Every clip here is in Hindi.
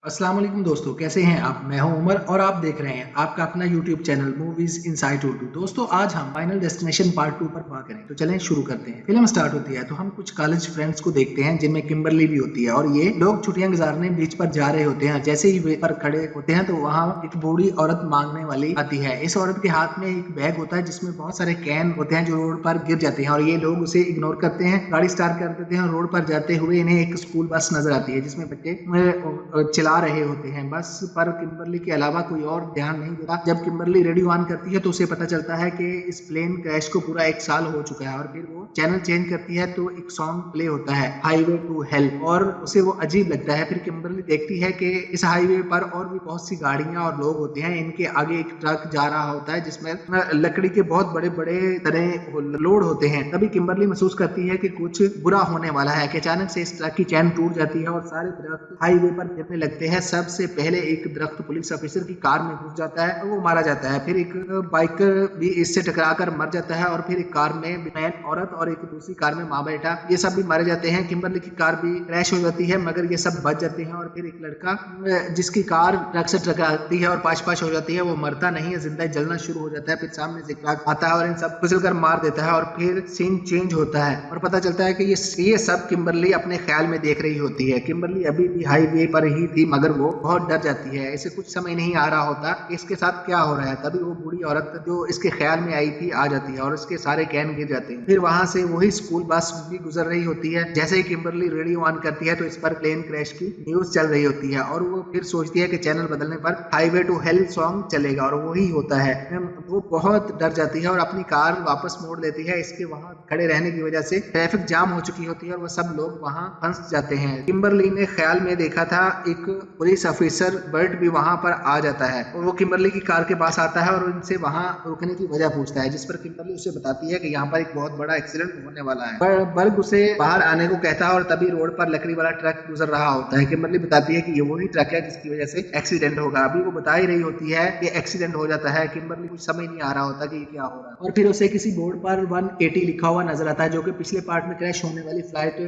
अस्सलाम वालेकुम दोस्तों, कैसे हैं आप? मैं हूं उमर और आप देख रहे हैं आपका अपना YouTube channel movies insight Urdu. दोस्तों, आज हम फाइनल डेस्टिनेशन पार्ट 2 पर बात करें। तो चलें शुरू करते हैं। फिल्म स्टार्ट होती है तो हम कुछ कॉलेज फ्रेंड्स को देखते हैं जिनमें किम्बरली भी होती है और ये लोग छुट्टियां गुजारने बीच पर जा रहे होते हैं। जैसे ही वे पर खड़े होते हैं तो वहाँ एक बूढ़ी औरत मांगने वाली आती है। इस औरत के हाथ में एक बैग होता है जिसमें बहुत सारे कैन होते हैं जो रोड पर गिर जाते हैं और ये लोग उसे इग्नोर करते हैं, गाड़ी स्टार्ट कर देते हैं। रोड पर जाते हुए इन्हें एक स्कूल बस नजर आती है जिसमें बच्चे चला रहे होते हैं। बस पर किम्बरली के अलावा कोई और ध्यान नहीं देता। जब किम्बरली रेडियो ऑन करती है तो उसे पता चलता है कि इस प्लेन क्रैश को पूरा 1 साल हो चुका है और फिर वो चैनल चेंज करती है तो एक सॉन्ग प्ले होता है, हाईवे टू हेल, और उसे वो अजीब लगता है। फिर किम्बरली देखती है कि इस हाईवे पर और भी बहुत सी गाड़ियां और लोग होते हैं। इनके आगे एक ट्रक जा रहा होता है जिसमें लकड़ी के बहुत बड़े बड़े तरह लोड होते हैं। तभी किम्बरली महसूस करती है कि कुछ बुरा होने वाला है कि अचानक से इस ट्रक की चैन टूट जाती है और सारे दरख्त हाईवे पर गिरने लगते हैं। सबसे पहले एक दरख्त पुलिस ऑफिसर की कार में घुस जाता है और वो मारा जाता है। फिर एक बाइकर भी इससे टकराकर मर जाता है और फिर एक कार में मैन औरत और एक दूसरी कार में माँ बेटा ये सब भी मारे जाते हैं। किम्बरली की कार भी क्रैश हो जाती है मगर ये सब बच जाते हैं और फिर एक लड़का जिसकी कार ट्रक से टकराती है और पाश पाश हो जाती है वो मरता नहीं है, जिंदा जलना शुरू हो जाता है। फिर सामने से ट्रक आता है और इन सब कुचल कर मार देता है और फिर सीन चेंज होता है और पता चलता है कि ये सब किम्बरली अपने ख्याल में देख रही होती है। किम्बरली अभी भी हाईवे पर ही थी मगर वो बहुत डर जाती है। इसे कुछ समझ नहीं आ रहा होता कि इसके साथ क्या हो रहा है। तभी वो बूढ़ी औरत जो इसके ख्याल में आई थी आ जाती है और इसके सारे कैन गिर जाते हैं। फिर वहां से वही स्कूल बस भी गुजर रही होती है। जैसे ही किम्बरली रेडियो ऑन करती है तो इस पर प्लेन क्रैश की न्यूज चल रही होती है और वो फिर सोचती है कि चैनल बदलने पर हाईवे टू हेल सॉन्ग चलेगा और वही होता है। वो बहुत डर जाती है और अपनी कार वापस मोड़ लेती है। इसके वहां खड़े रहने की वजह से ट्रैफिक जाम हो चुकी होती है और वो सब लोग वहां फंस जाते हैं। किम्बरली ने ख्याल में देखा था एक पुलिस ऑफिसर बर्ट भी वहां पर आ जाता है और वो किम्बरली की कार के पास आता है और उनसे वहां रुकने की वजह पूछता है, जिस पर किम्बरली उसे बताती है कि यहाँ पर एक बहुत बड़ा एक्सीडेंट होने वाला है। बर्ग उसे बाहर आने को कहता है और तभी रोड पर लकड़ी वाला ट्रक गुजर रहा होता है। किम्बरली बताती है कि ये वही ट्रक है जिसकी वजह से एक्सीडेंट होगा। अभी वो बता ही रही होती है कि एक्सीडेंट हो जाता है। किम्बरली कुछ समझ नहीं आ रहा होता कि ये क्या हो रहा है और फिर उसे किसी बोर्ड पर 180 लिखा हुआ नजर आता है जो कि पिछले पार्ट में क्रैश होने वाली फ्लाइट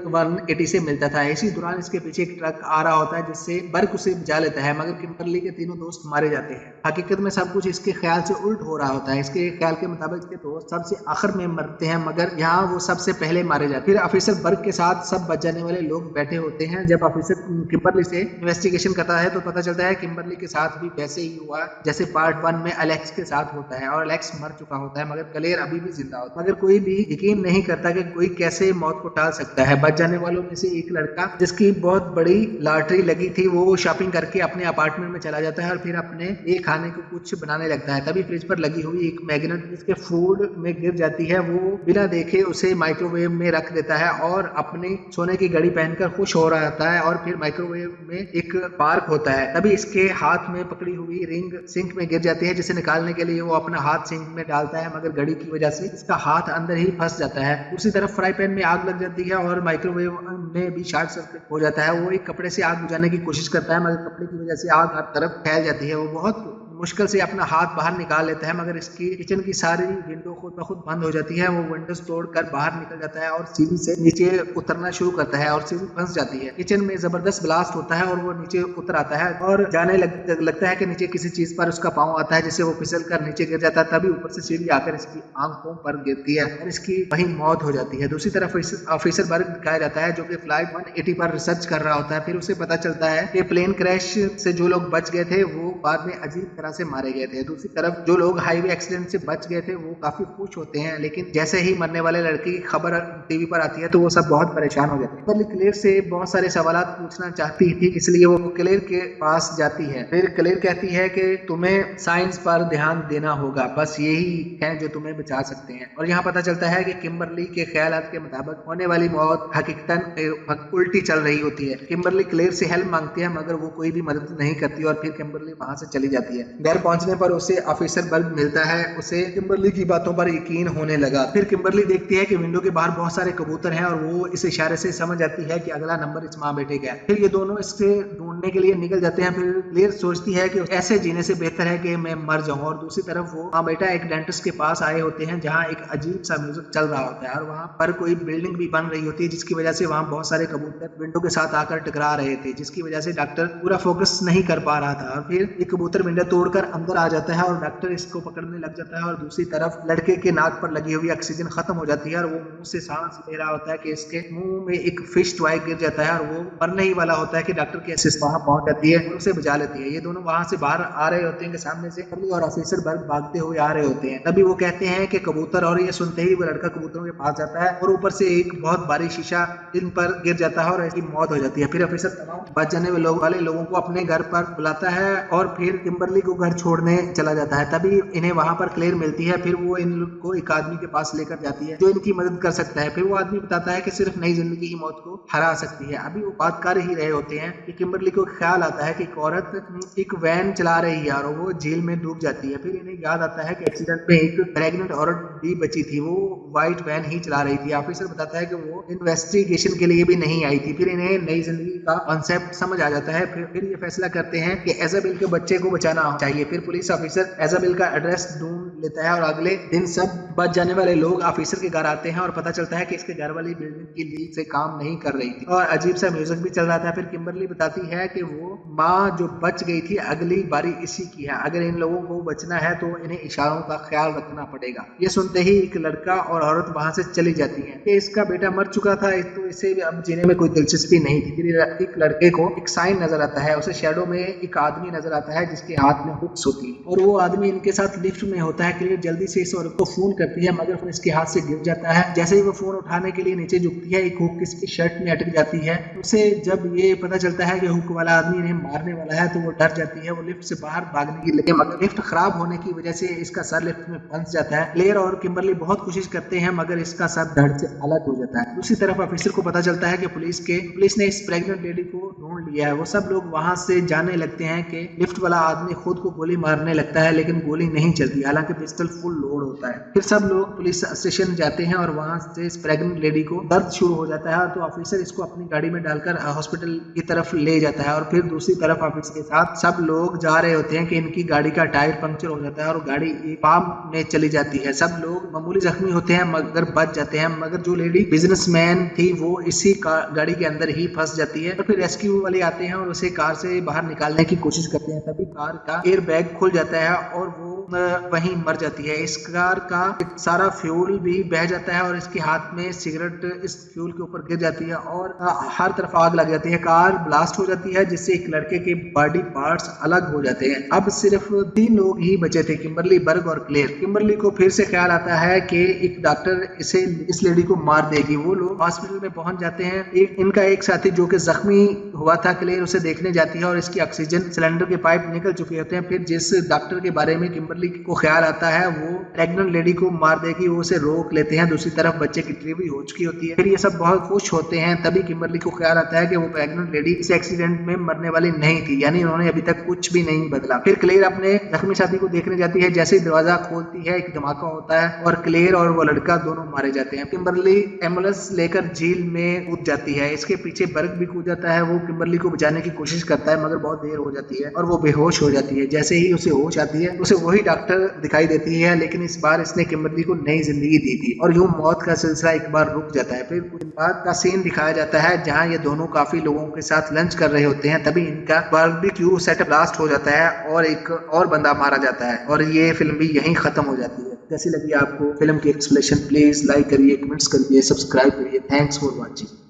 180 से मिलता था। इसी दौरान इसके पीछे एक ट्रक आ रहा होता है जिससे बर्ग उसे बचा लेता है मगर किम्बरली के तीनों दोस्त मारे जाते हैं। हकीकत में सब कुछ इसके ख्याल से उल्ट हो रहा होता है। इसके ख्याल के मुताबिक इसके दोस्त सबसे आखिर में मरते हैं मगर यहाँ वो सबसे पहले मारे जाते हैं। फिर ऑफिसर बर्ग के साथ सब बच जाने वाले लोग बैठे होते हैं। जब ऑफिसर किम्बरली से इन्वेस्टिगेशन करता है तो पता चलता है किम्बरली के साथ भी वैसे ही हुआ जैसे पार्ट 1 में अलेक्स के साथ होता है और अलेक्स मर चुका होता है मगर क्लेयर अभी भी जिंदा होता है। मगर कोई भी यकीन नहीं करता कि कोई कैसे मौत को टाल सकता है। बच जाने वालों में से एक लड़का जिसकी बहुत बड़ी लॉटरी लगी थी वो शॉपिंग करके अपने अपार्टमेंट में चला जाता है और फिर अपने ये खाने को कुछ बनाने लगता है। तभी फ्रिज पर लगी हुई एक मैग्नेट जिसके फूड में गिर जाती है वो बिना देखे उसे माइक्रोवेव में रख देता है और अपने सोने की घड़ी पहनकर खुश हो रहा होता है और फिर माइक्रोवेव में एक पार्क होता है। तभी इसके हाथ में पकड़ी हुई रिंग सिंक में गिर जाती है जिसे निकालने के लिए वो अपना हाथ सिंक में डालता है मगर घड़ी की वजह से इसका हाथ अंदर ही फंस जाता है। दूसरी तरफ फ्राई पैन में आग लग जाती है और माइक्रोवेव में भी शॉर्ट सर्किट हो जाता है। वो एक कपड़े से आग बुझाने की कोशिश करता है मगर कपड़े की वजह से आग हर तरफ फैल जाती है। वो बहुत मुश्किल से अपना हाथ बाहर निकाल लेता है मगर इसकी किचन की सारी विंडो खुद ब खुद बंद हो जाती है। वो विंडोज तोड़कर बाहर निकल जाता है और सीढ़ी से नीचे उतरना शुरू करता है और सीढ़ी फंस जाती है। किचन में जबरदस्त ब्लास्ट होता है और वो नीचे उतर आता है और जाने लगता है कि नीचे किसी चीज पर उसका पांव आता है जिससे वो फिसल कर नीचे गिर जाता है। तभी ऊपर से सीढ़ी आकर इसकी आंखों पर गिरती है और इसकी वहीं मौत हो जाती है। दूसरी तरफ ऑफिसर बर्ग दिखाया जाता है जो कि फ्लाइट 180 पर रिसर्च कर रहा होता है। फिर उसे पता चलता है कि प्लेन क्रैश से जो लोग बच गए थे वो बाद में अजीब तरह से मारे गए थे। दूसरी तरफ जो लोग हाईवे एक्सीडेंट से बच गए थे वो काफी खुश होते हैं लेकिन जैसे ही मरने वाले लड़के की खबर टीवी पर आती है तो वो सब बहुत परेशान हो जाते हैं। पर क्लेयर से बहुत सारे सवाल पूछना चाहती थी इसलिए वो क्लेयर के पास जाती है। फिर क्लेयर कहती है कि तुम्हें साइंस पर ध्यान देना होगा, बस यही है जो तुम्हें बचा सकते हैं। और यहाँ पता चलता है कि किम्बरली के ख्यालात के मुताबिक होने वाली मौत हकीकतन उल्टी चल रही होती है। किम्बरली क्लेयर से हेल्प मांगती है मगर वो कोई भी मदद नहीं करती और फिर किम्बरली वहां से चली जाती है। घर पहुंचने पर उसे ऑफिसर बर्ग मिलता है। उसे किम्बरली की बातों पर यकीन होने लगा। फिर किम्बरली देखती है कि विंडो के बाहर बहुत सारे कबूतर हैं और वो इस इशारे से समझ जाती है कि अगला नंबर इस माँ बेटे का है। फिर ये दोनों इससे ढूंढने के लिए निकल जाते हैं। फिर क्लेयर सोचती है कि ऐसे जीने से बेहतर है कि मैं मर जाऊं। और दूसरी तरफ वो माँ बेटा एक डेंटिस्ट के पास आए होते हैं जहाँ एक अजीब सा म्यूजिक चल रहा होता है और वहाँ पर कोई बिल्डिंग भी बन रही होती है, जिसकी वजह से वहाँ बहुत सारे कबूतर विंडो के साथ आकर टकरा रहे थे, जिसकी वजह से डॉक्टर पूरा फोकस नहीं कर पा रहा था। और फिर एक कबूतर विंडो तोड़कर अंदर आ जाता है और डॉक्टर इसको पकड़ने लग जाता है और दूसरी तरफ लड़के के नाक पर लगी हुई ऑक्सीजन खत्म हो जाती है और वो मुंह से सांस ले रहा होता है कि इसके मुंह में एक फिश टॉय गिर जाता है और वो मरने ही वाला होता है कि डॉक्टर की असिस्ट वहां पहुंच जाती है और उसे बचा लेती है। ये दोनों वहां से बाहर आ रहे होते हैं कि सामने से कर्ली और ऑफिसर बर्ग भागते हुए आ रहे होते हैं। तभी वो कहते हैं कि कबूतर, और ये सुनते ही वो लड़का कबूतरों के पास जाता है और ऊपर से एक बहुत भारी शीशा इन पर गिर जाता है और ऐसी मौत हो जाती है। फिर ऑफिसर तमाम बच जाने वाले लोगों को अपने घर पर बुलाता है और फिर किम्बरली को घर छोड़ने चला जाता है। तभी इन्हें वहां पर क्लेयर मिलती है। फिर वो इनको एक आदमी के पास लेकर जाती है जो इनकी मदद कर सकता है। फिर वो आदमी बताता है कि सिर्फ नई जिंदगी ही मौत को हरा सकती है। अभी वो बात कर ही रहे होते हैं कि किम्बरली को ख्याल आता है कि एक औरत एक वैन चला रही है और वो झील में डूब जाती है। फिर इन्हें याद आता है कि एक्सीडेंट में एक प्रेग्नेंट औरत भी बची थी, वो व्हाइट वैन ही चला रही थी। ऑफिसर बताता है कि वो इन्वेस्टिगेशन के लिए भी नहीं आई थी। फिर इन्हें नई जिंदगी का कॉन्सेप्ट समझ आ जाता है। फिर ये फैसला करते हैं कि एजाबेल के बच्चे को बचाना चाहिए। फिर पुलिस ऑफिसर एजाबेल का एड्रेस ढूंढ लेता है और अगले दिन सब बच जाने वाले लोग ऑफिसर के घर आते हैं और पता चलता है कि इसके घर वाली बिल्डिंग की लीक से काम नहीं कर रही थी और अजीब सा म्यूजिक भी चल रहा था। फिर किम्बरली बताती है कि वो माँ जो बच गई थी अगली बारी इसी की है, अगर इन लोगों को बचना है तो इन्हें इशारों का ख्याल रखना पड़ेगा। ये सुनते ही एक लड़का और औरत वहां से चली जाती है कि इसका बेटा मर चुका था तो इसे अब जीने में कोई दिलचस्पी नहीं थी। फिर एक लड़के को एक साइन नजर आता है, उसे शैडो में एक आदमी नजर आता है जिसके हाथ में हुक्स होती है और वो आदमी इनके साथ लिफ्ट में होता है। क्लियर जल्दी से इस औरत को फोन करती है मगर फोन इसके हाथ से गिर जाता है। जैसे ही वो फोन उठाने के लिए नीचे झुकती है एक हुक इसकी शर्ट में अटक जाती है। उसे जब ये पता चलता है कि हुक वाला आदमी इन्हें मारने वाला है तो वो डर जाती है। वो लिफ्ट से बाहर भागने की लेकिन मगर लिफ्ट खराब होने की वजह से इसका सर लिफ्ट में फंस जाता है। क्लेयर और किम्बरली बहुत कोशिश करते हैं मगर इसका सर धड़ से अलग हो जाता है। दूसरी तरफ ऑफिसर को पता चलता है कि पुलिस ने इस प्रेग्नेंट लेडी को ढूंढ लिया है। वो सब लोग वहां से जाने लगते हैं कि लिफ्ट वाला आदमी खुद को गोली मारने लगता है लेकिन गोली नहीं चलती, हालांकि पिस्टल फुल लोड होता है। फिर सब लोग पुलिस स्टेशन जाते हैं और वहां से इस प्रेग्नेंट लेडी को दर्द शुरू हो जाता है तो ऑफिसर इसको अपनी गाड़ी में डालकर हॉस्पिटल की तरफ ले जाता है और फिर दूसरी तरफ ऑफिसर के साथ सब लोग जा रहे होते हैं कि इनकी गाड़ी का टायर पंक्चर हो जाता है और गाड़ी पाम में चली जाती है। सब लोग मामूली जख्मी होते हैं मगर बच जाते हैं, मगर जो लेडी बिजनेसमैन थी वो इसी गाड़ी के अंदर ही फंस जाती है। तो फिर रेस्क्यू वाले आते हैं और उसे कार से बाहर निकालने की कोशिश करते हैं। तभी कार का एयर बैग खुल जाता है और वो वहीं मर जाती है। इस कार का सारा फ्यूल भी बह जाता है और इसके हाथ में सिगरेट इस फ्यूल के ऊपर गिर जाती है और हर तरफ आग लग जाती है। कार ब्लास्ट हो जाती है जिससे एक लड़के के बॉडी पार्ट्स अलग हो जाते हैं। अब सिर्फ 3 लोग ही बचे थे, किम्बरली, बर्ग और क्लेयर। किम्बरली को फिर से ख्याल आता है कि एक डॉक्टर इस लेडी को मार देगी। वो लोग हॉस्पिटल में पहुंच जाते हैं। इनका एक साथी जो कि जख्मी हुआ था, क्लेयर उसे देखने जाती है और इसकी ऑक्सीजन सिलेंडर के पाइप निकल चुके होते हैं। फिर जिस डॉक्टर के बारे में किम्बरली को ख्याल आता है वो प्रेग्नेंट लेडी को मार देगी, वो उसे रोक लेते हैं। दूसरी तरफ बच्चे की डिलीवरी हो चुकी होती है। फिर ये सब बहुत खुश होते हैं। तभी किम्बरली को ख्याल आता है कि वो प्रेग्नेंट लेडी इस एक्सीडेंट में मरने वाली नहीं थी, यानी उन्होंने अभी तक कुछ भी नहीं बदला। फिर क्लेयर अपने जख्मी साथी को देखने जाती है। जैसे ही दरवाजा खोलती है एक धमाका होता है और क्लेयर और वो लड़का दोनों मारे जाते हैं। किम्बरली एम्बुलेंस लेकर झील में कूद जाती है। इसके पीछे बर्ग भी कूद जाता है। वो किम्बरली को बचाने की कोशिश करता है मगर बहुत देर हो जाती है और वो बेहोश हो जाती है। जैसे ही उसे होश आती है उसे वही डॉक्टर दिखाई देती है, लेकिन इस बार इसने किम्बरली को नई जिंदगी दी थी और यूं मौत का सिलसिला एक बार रुक जाता है। फिर कुछ बाद का सीन दिखाया जाता है जहां ये दोनों काफी लोगों के साथ लंच कर रहे होते हैं। तभी इनका बारबेक्यू सेटअप ब्लास्ट हो जाता है और एक और बंदा मारा जाता है और ये फिल्म भी यहीं खत्म हो जाती है। कैसी लगी आपको फिल्म की एक्सप्लेनेशन? प्लीज लाइक करिए, कमेंट्स करिए, सब्सक्राइब करिए। Thanks for watching.